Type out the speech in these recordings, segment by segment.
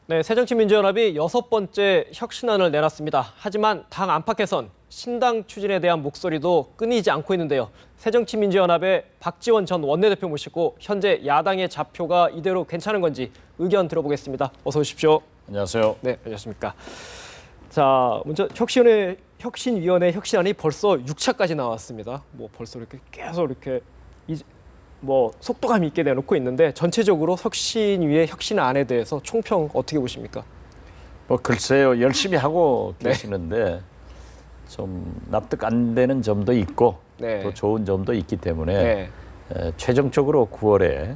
네, 새정치민주연합이 6번째 혁신안을 내놨습니다. 하지만 당 안팎에선 신당 추진에 대한 목소리도 끊이지 않고 있는데요. 새정치민주연합의 박지원 전 원내대표 모시고 현재 야당의 좌표가 이대로 괜찮은 건지 의견 들어보겠습니다. 어서 오십시오. 안녕하세요. 네, 안녕하십니까. 자, 먼저 혁신위원회 혁신안이 벌써 6차까지 나왔습니다. 뭐 벌써 이렇게 계속 이렇게 속도감 있게 내놓고 있는데 전체적으로 혁신위의 혁신안에 대해서 총평 어떻게 보십니까? 글쎄요, 열심히 하고 계시는데 좀 납득 안 되는 점도 있고 또 좋은 점도 있기 때문에 최종적으로 9월에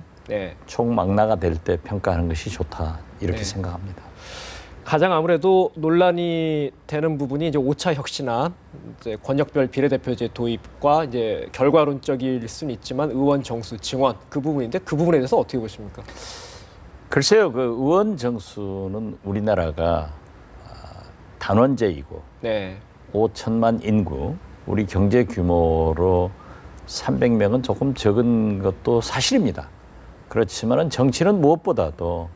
총망라가 될 때 평가하는 것이 좋다 이렇게 생각합니다. 가장 아무래도 논란이 되는 부분이 이제 5차 혁신안, 이제 권역별 비례대표제 도입과 이제 결과론적일 수는 있지만 의원 정수 증원 그 부분인데 그 부분에 대해서 어떻게 보십니까? 글쎄요, 그 의원 정수는 우리나라가 단원제이고 5천만 인구, 우리 경제 규모로 300명은 조금 적은 것도 사실입니다. 그렇지만은 정치는 무엇보다도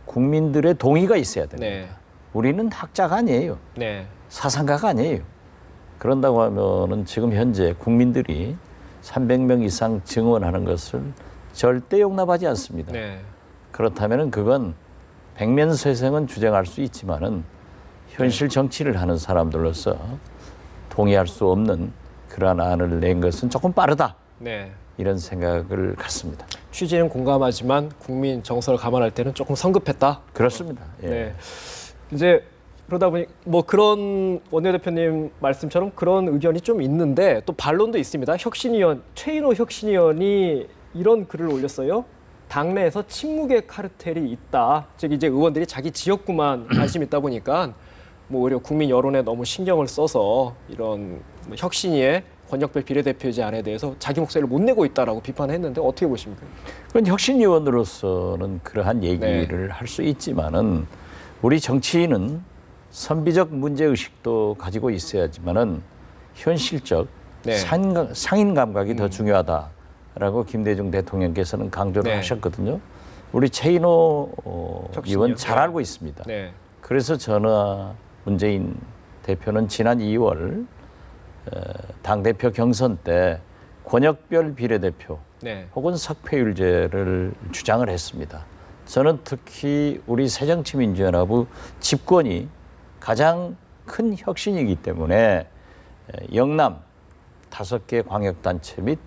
국민들의 동의가 있어야 됩니다. 우리는 학자가 아니에요. 사상가가 아니에요. 그런다고 하면은 지금 현재 국민들이 300명 이상 증원하는 것을 절대 용납하지 않습니다. 그렇다면은 그건 백면세생은 주장할 수 있지만은 현실 정치를 하는 사람들로서 동의할 수 없는 그러한 안을 낸 것은 조금 빠르다. 이런 생각을 갖습니다. 취지는 공감하지만 국민 정서를 감안할 때는 조금 성급했다. 그렇습니다. 이제 그러다 보니 그런 원내대표님 말씀처럼 그런 의견이 좀 있는데 또 반론도 있습니다. 최인호 혁신위원이 이런 글을 올렸어요. 당내에서 침묵의 카르텔이 있다. 즉 이제 의원들이 자기 지역구만 관심 있다 보니까 오히려 국민 여론에 너무 신경을 써서 이런 혁신위의 권역별 비례대표제 안에 대해서 자기 목소리를 못 내고 있다라고 비판했는데 어떻게 보십니까? 그건 혁신위원으로서는 그러한 얘기를 할 수 있지만은 우리 정치인은 선비적 문제의식도 가지고 있어야지만은 현실적 상인 감각이 더 중요하다라고 김대중 대통령께서는 강조를 하셨거든요. 우리 최인호 의원 잘 알고 있습니다. 그래서 저나 문재인 대표는 지난 2월 당대표 경선 때 권역별 비례대표 혹은 석패율제를 주장을 했습니다. 저는 특히 우리 새정치민주연합의 집권이 가장 큰 혁신이기 때문에 영남 5개 광역단체 및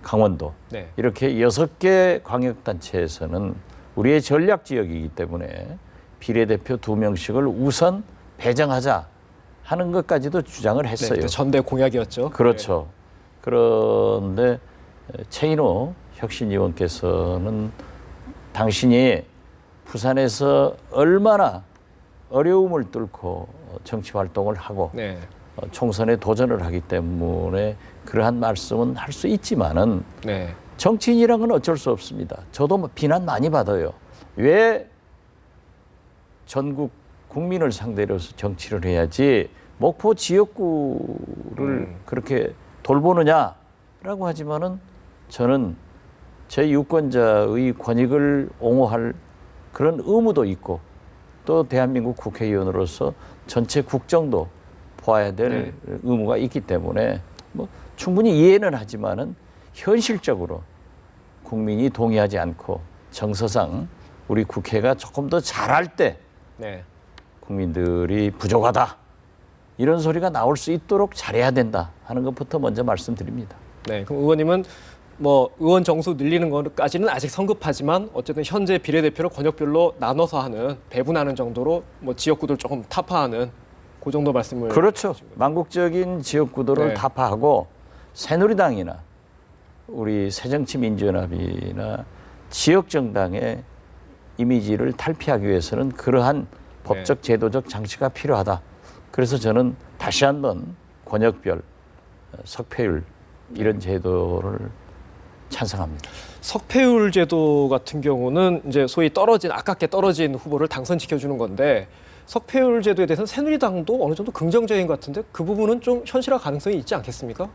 강원도 이렇게 6개 광역단체에서는 우리의 전략지역이기 때문에 비례대표 2명씩을 우선 배정하자 하는 것까지도 주장을 했어요. 전대 공약이었죠. 그렇죠. 그런데 최인호 혁신위원께서는 당신이 부산에서 얼마나 어려움을 뚫고 정치 활동을 하고 총선에 도전을 하기 때문에 그러한 말씀은 할 수 있지만은 정치인이란 건 어쩔 수 없습니다. 저도 비난 많이 받아요. 왜 전국 국민을 상대로 해서 정치를 해야지 목포 지역구를 그렇게 돌보느냐라고 하지만은 저는 제 유권자의 권익을 옹호할 그런 의무도 있고 또 대한민국 국회의원으로서 전체 국정도 보아야 될 의무가 있기 때문에 충분히 이해는 하지만은 현실적으로 국민이 동의하지 않고 정서상 우리 국회가 조금 더 잘할 때 국민들이 부족하다 이런 소리가 나올 수 있도록 잘해야 된다 하는 것부터 먼저 말씀드립니다. 그럼 의원님은 의원 정수 늘리는 것까지는 아직 성급하지만 어쨌든 현재 비례대표를 권역별로 나눠서 하는 배분하는 정도로 지역구들 조금 타파하는 그 정도 말씀을 그렇죠. 망국적인 지역구도를 타파하고 새누리당이나 우리 새정치민주연합이나 지역정당의 이미지를 탈피하기 위해서는 그러한 법적 제도적 장치가 필요하다. 그래서 저는 다시 한번 권역별 석패율 이런 제도를 찬성합니다. 석패율 제도 같은 경우는 이제 소위 아깝게 떨어진 후보를 당선시켜주는 건데 석패율 제도에 대해서는 새누리당도 어느 정도 긍정적인 것 같은데 그 부분은 좀 현실화 가능성이 있지 않겠습니까?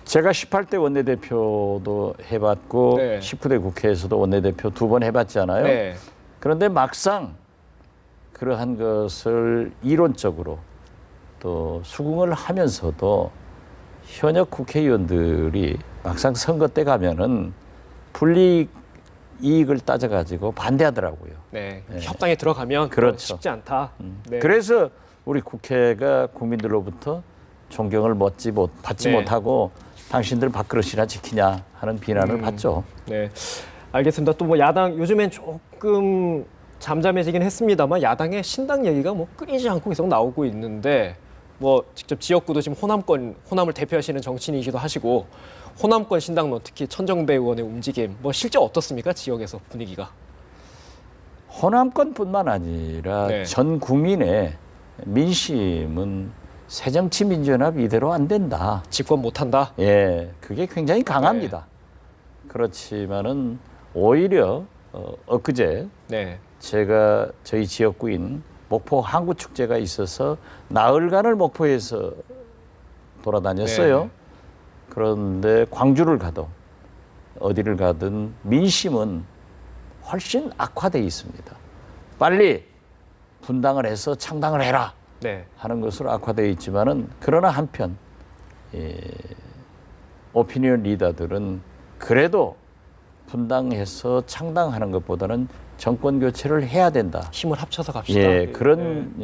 제가 18대 원내대표도 해봤고 19대 국회에서도 원내대표 2번 해봤잖아요. 그런데 막상 그러한 것을 이론적으로 또 수긍을 하면서도 현역 국회의원들이 막상 선거 때 가면은 불이익을 따져가지고 반대하더라고요. 네. 협상에 들어가면 그렇죠. 쉽지 않다. 네. 그래서 우리 국회가 국민들로부터 존경을 받지 네. 못하고 당신들 밥그릇이나 지키냐 하는 비난을 받죠. 네, 알겠습니다. 또 뭐 야당 요즘엔 조금 잠잠해지긴 했습니다만 야당의 신당 얘기가 뭐 끊이지 않고 계속 나오고 있는데 뭐 직접 지역구도 지금 호남을 대표하시는 정치인이기도 하시고 호남권 신당론 특히 천정배 의원의 움직임 뭐 실제 어떻습니까? 지역에서 분위기가. 호남권뿐만 아니라 네. 전 국민의 민심은 새정치민주연합 이대로 안 된다. 집권 못한다. 예, 그게 굉장히 강합니다. 그렇지만은 오히려 엊그제 네, 제가 저희 지역구인 목포 항구축제가 있어서 나흘간을 목포에서 돌아다녔어요. 네. 그런데 광주를 가도 어디를 가든 민심은 훨씬 악화되어 있습니다. 빨리 분당을 해서 창당을 해라 네, 하는 것으로 악화되어 있지만은 그러나 한편 오피니언 리더들은 그래도 분당해서 창당하는 것보다는 정권 교체를 해야 된다. 힘을 합쳐서 갑시다. 예, 그런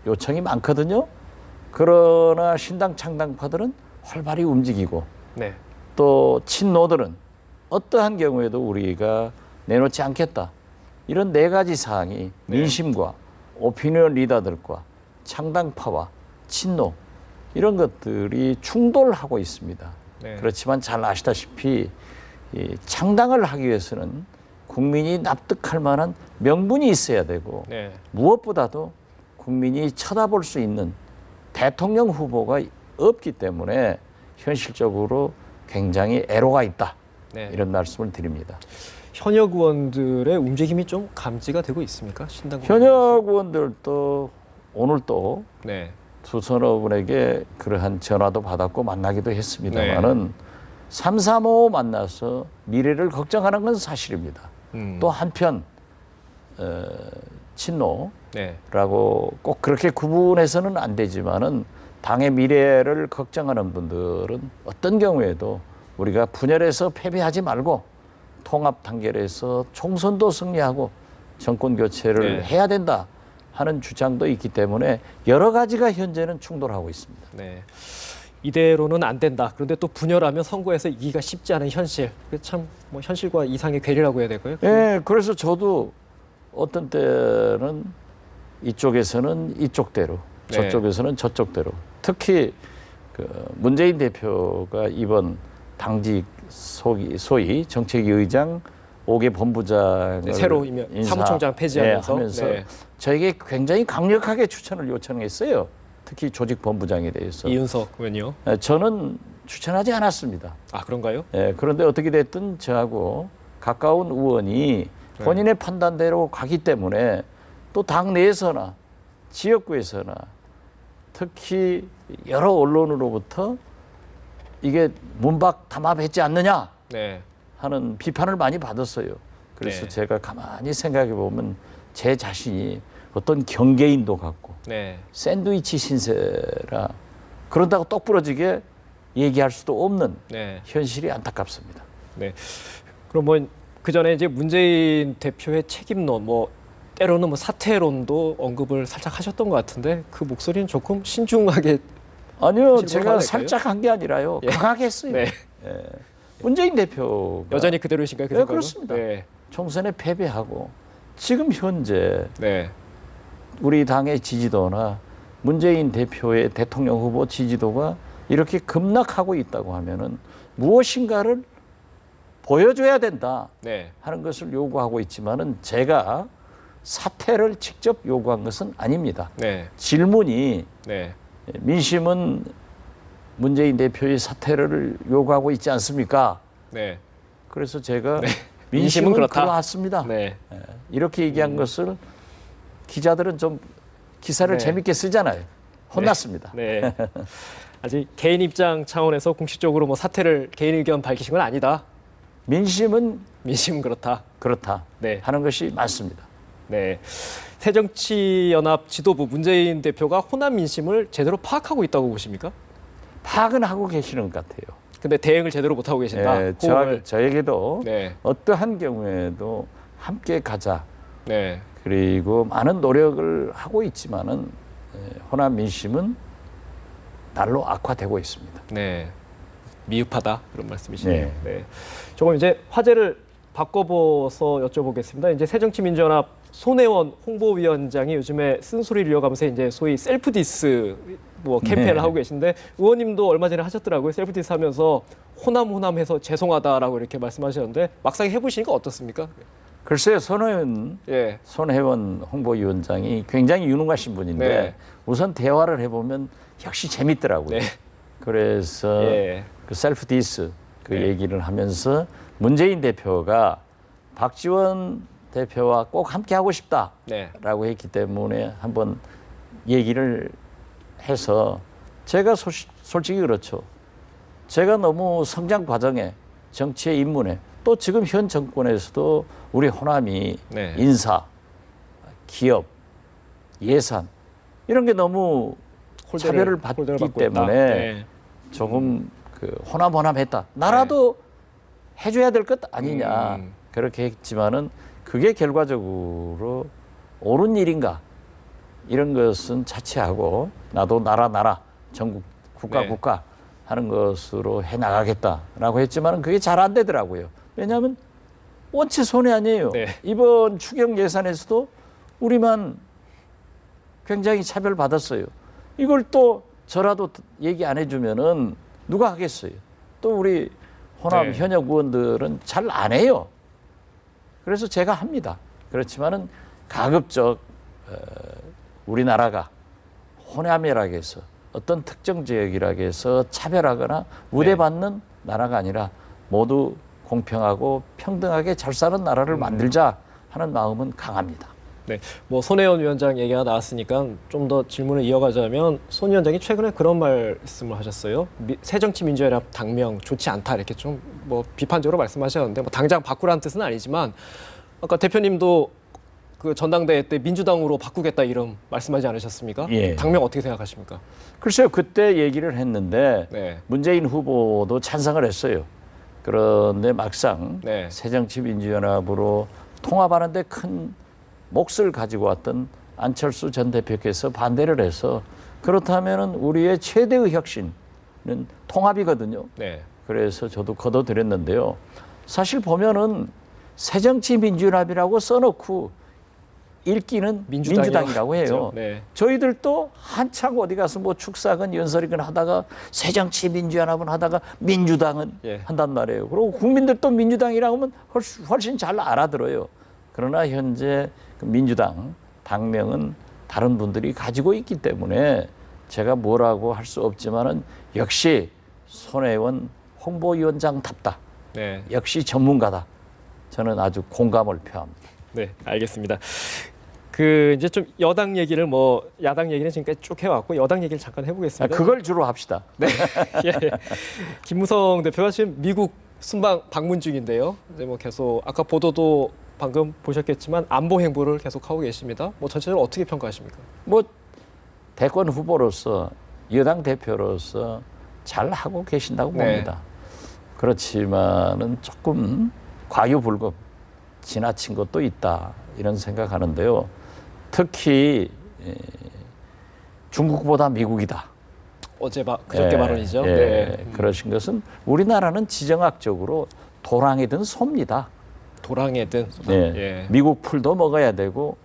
요청이 많거든요. 그러나 신당 창당파들은 활발히 움직이고 네, 또 친노들은 어떠한 경우에도 우리가 내놓지 않겠다. 이런 네 가지 사항이 민심과 오피니언 리더들과 창당파와 친노 이런 것들이 충돌하고 있습니다. 네. 그렇지만 잘 아시다시피 이 창당을 하기 위해서는 국민이 납득할 만한 명분이 있어야 되고 네, 무엇보다도 국민이 쳐다볼 수 있는 대통령 후보가 없기 때문에 현실적으로 굉장히 애로가 있다. 네. 이런 말씀을 드립니다. 현역 의원들의 움직임이 좀 감지가 되고 있습니까? 신당 현역 의원들도 오늘 또 네, 두서너 분에게 그러한 전화도 받았고 만나기도 했습니다만은 335 만나서 미래를 걱정하는 건 사실입니다. 또 한편 친노라고 네, 꼭 그렇게 구분해서는 안 되지만은 당의 미래를 걱정하는 분들은 어떤 경우에도 우리가 분열해서 패배하지 말고 통합 단결해서 총선도 승리하고 정권 교체를 해야 된다 하는 주장도 있기 때문에 여러 가지가 현재는 충돌하고 있습니다. 네. 이대로는 안 된다. 그런데 또 분열하면 선거에서 이기가 쉽지 않은 현실. 참 뭐 현실과 이상의 괴리라고 해야 될까요? 예, 그래서 저도 어떤 때는 이쪽에서는 이쪽대로, 네. 저쪽에서는 저쪽대로. 특히 그 문재인 대표가 이번 당직 소위 정책위 의장 5개 본부장을 네, 새로 사무총장 폐지하면서 하면서 저에게 굉장히 강력하게 추천을 요청했어요. 특히 조직 본부장에 대해서. 이윤석 의원요. 저는 추천하지 않았습니다. 아 그런가요? 그런데 어떻게 됐든 저하고 가까운 의원이 본인의 판단대로 가기 때문에 또 당 내에서나 지역구에서나 특히 여러 언론으로부터 이게 문박 담합했지 않느냐 네. 하는 비판을 많이 받았어요. 그래서 네. 제가 가만히 생각해 보면 제 자신이 어떤 경계인도 같고 샌드위치 신세라 그런다고 똑 부러지게 얘기할 수도 없는 현실이 안타깝습니다. 네. 그럼 뭐 그 전에 이제 문재인 대표의 책임론, 뭐 때로는 뭐 사퇴론도 언급을 살짝 하셨던 것 같은데 그 목소리는 조금 신중하게. 아니요, 제가 살짝 한 게 아니라요. 예. 강하게 했어요. 네. 문재인 대표가 여전히 그대로이신가요? 그 생각은? 그렇습니다. 총선에 패배하고 지금 현재 우리 당의 지지도나 문재인 대표의 대통령 후보 지지도가 이렇게 급락하고 있다고 하면은 무엇인가를 보여줘야 된다 하는 것을 요구하고 있지만은 제가 사퇴를 직접 요구한 것은 아닙니다. 질문이 민심은 문재인 대표의 사퇴를 요구하고 있지 않습니까? 그래서 제가 민심은 그렇습니다. 이렇게 얘기한 것을 기자들은 좀 기사를 재밌게 쓰잖아요. 혼났습니다. 아직 개인 입장 차원에서 공식적으로 뭐 사퇴를 개인 의견 밝히신 건 아니다. 민심은 그렇다. 하는 것이 맞습니다. 새정치연합 지도부 문재인 대표가 호남 민심을 제대로 파악하고 있다고 보십니까? 파악은 하고 계시는 것 같아요. 근데 대응을 제대로 못하고 계신다. 예, 저에게도 네. 어떠한 경우에도 함께 가자. 네. 그리고 많은 노력을 하고 있지만은 호남 민심은 날로 악화되고 있습니다. 네. 미흡하다 그런 말씀이시네요. 네. 네. 조금 이제 화제를 바꿔보서 여쭤보겠습니다. 이제 새정치민주연합 손혜원 홍보위원장이 요즘에 쓴소리를 이어가면서 이제 소위 셀프 디스 뭐 캠페인을 네. 하고 계신데 의원님도 얼마 전에 하셨더라고요. 셀프 디스 하면서 호남해서 죄송하다라고 이렇게 말씀하셨는데 막상 해보시니까 어떻습니까? 글쎄요, 손혜원 홍보위원장이 굉장히 유능하신 분인데 네. 우선 대화를 해보면 역시 재밌더라고요. 네. 그래서 그 셀프 디스 그 얘기를 하면서 문재인 대표가 박지원 대표와 꼭 함께 하고 싶다라고 했기 때문에 한번 얘기를 해서 제가 솔직히 그렇죠. 제가 너무 성장 과정에 정치에 입문해 또 지금 현 정권에서도 우리 호남이 인사, 기업, 예산 이런 게 너무 차별을 받기 때문에 조금 그 호남했다. 나라도 해줘야 될 것 아니냐 그렇게 했지만은 그게 결과적으로 옳은 일인가 이런 것은 자체하고 나도 나라 전국 국가 하는 것으로 해 나가겠다라고 했지만은 그게 잘 안 되더라고요. 왜냐하면 원체 손해 아니에요. 이번 추경 예산에서도 우리만 굉장히 차별받았어요. 이걸 또 저라도 얘기 안 해주면은 누가 하겠어요. 또 우리 호남 현역 의원들은 잘 안 해요. 그래서 제가 합니다. 그렇지만은 가급적 우리나라가 호남이라고 해서 어떤 특정 지역이라고 해서 차별하거나 우대받는 나라가 아니라 모두 공평하고 평등하게 잘 사는 나라를 만들자 하는 마음은 강합니다. 네, 뭐 손혜원 위원장 얘기가 나왔으니까 좀 더 질문을 이어가자면 손 위원장이 최근에 그런 말씀을 하셨어요. 새정치민주연합 당명 좋지 않다 이렇게 좀 뭐 비판적으로 말씀하셨는데 뭐 당장 바꾸라는 뜻은 아니지만 아까 대표님도 그 전당대회 때 민주당으로 바꾸겠다 이런 말씀하지 않으셨습니까? 예. 당명 어떻게 생각하십니까? 글쎄요, 그때 얘기를 했는데 문재인 후보도 찬성을 했어요. 그런데 막상 새정치민주연합으로 통합하는데 큰 몫을 가지고 왔던 안철수 전 대표께서 반대를 해서 그렇다면은 우리의 최대의 혁신은 통합이거든요. 그래서 저도 거둬들였는데요. 사실 보면은 새정치민주연합이라고 써놓고 읽기는 민주당이라고 해요. 저희들도 한창 어디 가서 뭐 축사건 연설이건 하다가 새정치민주연합은 하다가 민주당은 한단 말이에요. 그리고 국민들도 민주당이라고 하면 훨씬 잘 알아들어요. 그러나 현재 그 민주당 당명은 다른 분들이 가지고 있기 때문에 제가 뭐라고 할 수 없지만은 역시 손혜원 홍보위원장답다. 역시 전문가다. 저는 아주 공감을 표합니다. 네, 알겠습니다. 그 이제 좀 여당 얘기를 뭐 야당 얘기는 지금까지 쭉 해왔고 여당 얘기를 잠깐 해보겠습니다. 그걸 주로 합시다. 네. 김무성 대표가 지금 미국 순방 방문 중인데요. 이제 뭐 계속 아까 보도도 방금 보셨겠지만 안보 행보를 계속 하고 계십니다. 뭐 전체적으로 어떻게 평가하십니까? 뭐 대권 후보로서 여당 대표로서 잘 하고 계신다고 봅니다. 그렇지만은 조금 과유불급 지나친 것도 있다 이런 생각하는데요. 특히 중국보다 미국이다. 그저께 발언이죠. 그러신 것은 우리나라는 지정학적으로 도랑이든 소입니다. 도랑이든 미국 풀도 먹어야 되고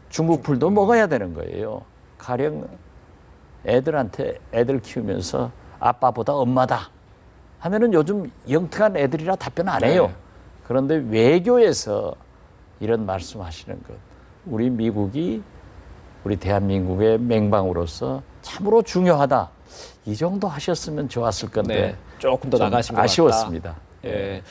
중국 풀도 먹어야 되는 거예요. 가령 애들 키우면서 아빠보다 엄마다 하면은 요즘 영특한 애들이라 답변 안 해요. 그런데 외교에서 이런 말씀하시는 것, 우리 미국이 우리 대한민국의 맹방으로서 참으로 중요하다. 이 정도 하셨으면 좋았을 건데 조금 더 나가신 것 아쉬웠습니다. 같다.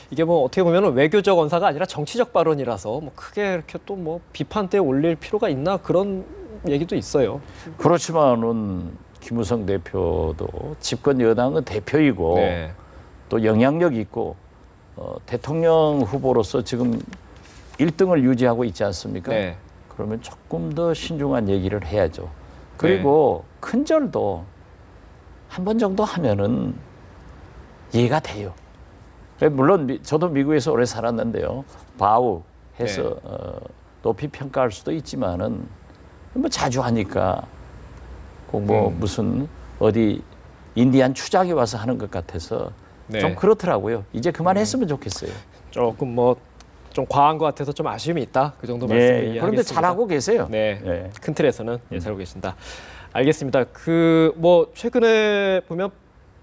이게 뭐 어떻게 보면 외교적 언사가 아니라 정치적 발언이라서 뭐 크게 이렇게 또 뭐 비판대에 올릴 필요가 있나 그런 얘기도 있어요. 그렇지만은 김무성 대표도 집권 여당의 대표이고 또 영향력 있고 대통령 후보로서 지금 1등을 유지하고 있지 않습니까? 그러면 조금 더 신중한 얘기를 해야죠. 그리고 큰 절도 한 번 정도 하면은 이해가 돼요. 물론 저도 미국에서 오래 살았는데요. 바우 해서 높이 평가할 수도 있지만은 뭐 자주 하니까 꼭 뭐 무슨 어디 인디안 추장이 와서 하는 것 같아서 좀 그렇더라고요. 이제 그만했으면 좋겠어요. 조금 뭐 좀 과한 것 같아서 좀 아쉬움이 있다. 그 정도 말씀을 이해하겠습니다. 그런데 잘하고 계세요. 네, 큰 틀에서는 잘하고 계신다. 알겠습니다. 그 뭐 최근에 보면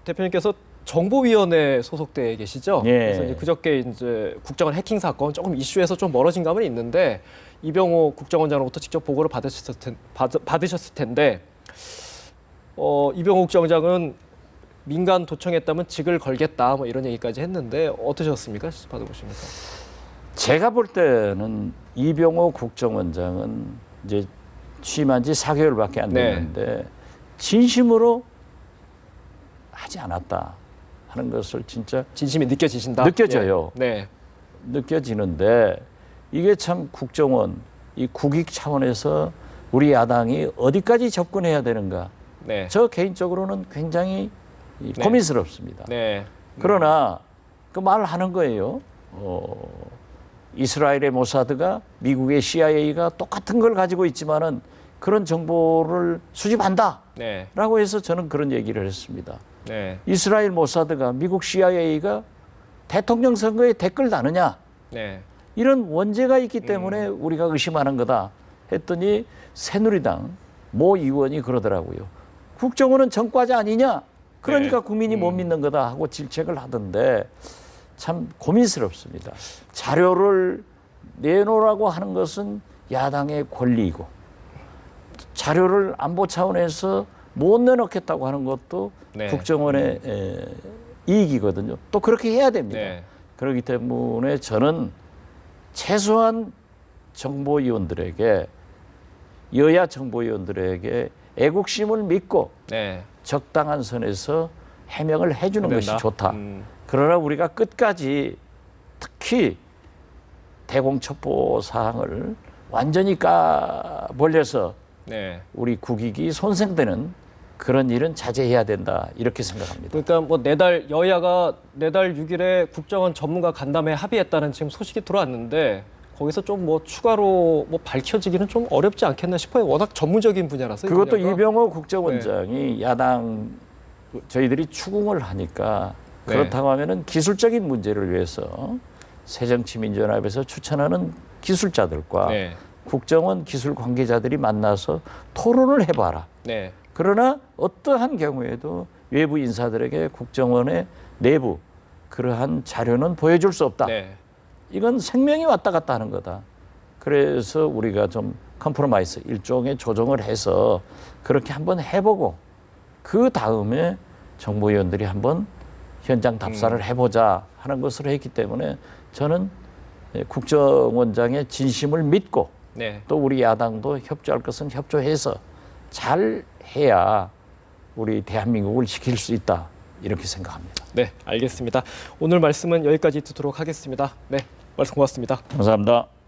대표님께서 정보위원회 소속돼 계시죠. 그래서 이제 그저께 이제 국정원 해킹 사건 조금 이슈에서 좀 멀어진 감은 있는데 이병호 국정원장으로부터 직접 보고를 받으셨을 텐데 이병호 국정원장은 민간 도청했다면 직을 걸겠다 뭐 이런 얘기까지 했는데 어떠셨습니까? 받아보시면서. 제가 볼 때는 이병호 국정원장은 이제 취임한 지 4개월밖에 안 됐는데 진심으로 하지 않았다 하는 것을 진짜 진심이 느껴지신다. 느껴져요. 네. 느껴지는데 이게 참 국정원 이 국익 차원에서 우리 야당이 어디까지 접근해야 되는가? 저 개인적으로는 굉장히 고민스럽습니다. 그러나 그 말을 하는 거예요. 이스라엘의 모사드가 미국의 CIA가 똑같은 걸 가지고 있지만은 그런 정보를 수집한다라고 해서 저는 그런 얘기를 했습니다. 이스라엘 모사드가 미국 CIA가 대통령 선거에 댓글 다느냐 이런 원죄가 있기 때문에 우리가 의심하는 거다 했더니 새누리당 모 의원이 그러더라고요. 국정원은 전과자 아니냐? 그러니까 국민이 못 믿는 거다 하고 질책을 하던데 참 고민스럽습니다. 자료를 내놓으라고 하는 것은 야당의 권리이고 자료를 안보 차원에서 못 내놓겠다고 하는 것도 국정원의 이익이거든요. 또 그렇게 해야 됩니다. 그렇기 때문에 저는 최소한 정보위원들에게 여야 정보위원들에게 애국심을 믿고 적당한 선에서 해명을 해주는 것이 좋다. 그러나 우리가 끝까지 특히 대공첩보 사항을 완전히 까벌려서 우리 국익이 손상되는 그런 일은 자제해야 된다 이렇게 생각합니다. 그러니까 뭐 여야가 내달 6일에 국정원 전문가 간담회 합의했다는 지금 소식이 들어왔는데 거기서 좀 뭐 추가로 뭐 밝혀지기는 좀 어렵지 않겠나 싶어요. 워낙 전문적인 분야라서. 그것도 이병호 국정원장이 야당 저희들이 추궁을 하니까 그렇다고 하면은 기술적인 문제를 위해서 새정치민주연합에서 추천하는 기술자들과 국정원 기술 관계자들이 만나서 토론을 해봐라. 그러나 어떠한 경우에도 외부 인사들에게 국정원의 내부 그러한 자료는 보여줄 수 없다. 이건 생명이 왔다 갔다 하는 거다. 그래서 우리가 좀 컴프로마이스 일종의 조정을 해서 그렇게 한번 해보고 그 다음에 정보위원들이 한번 현장 답사를 해보자 하는 것으로 했기 때문에 저는 국정원장의 진심을 믿고 또 우리 야당도 협조할 것은 협조해서 잘 해야 우리 대한민국을 지킬 수 있다 이렇게 생각합니다. 네, 알겠습니다. 오늘 말씀은 여기까지 듣도록 하겠습니다. 네, 말씀 고맙습니다. 감사합니다.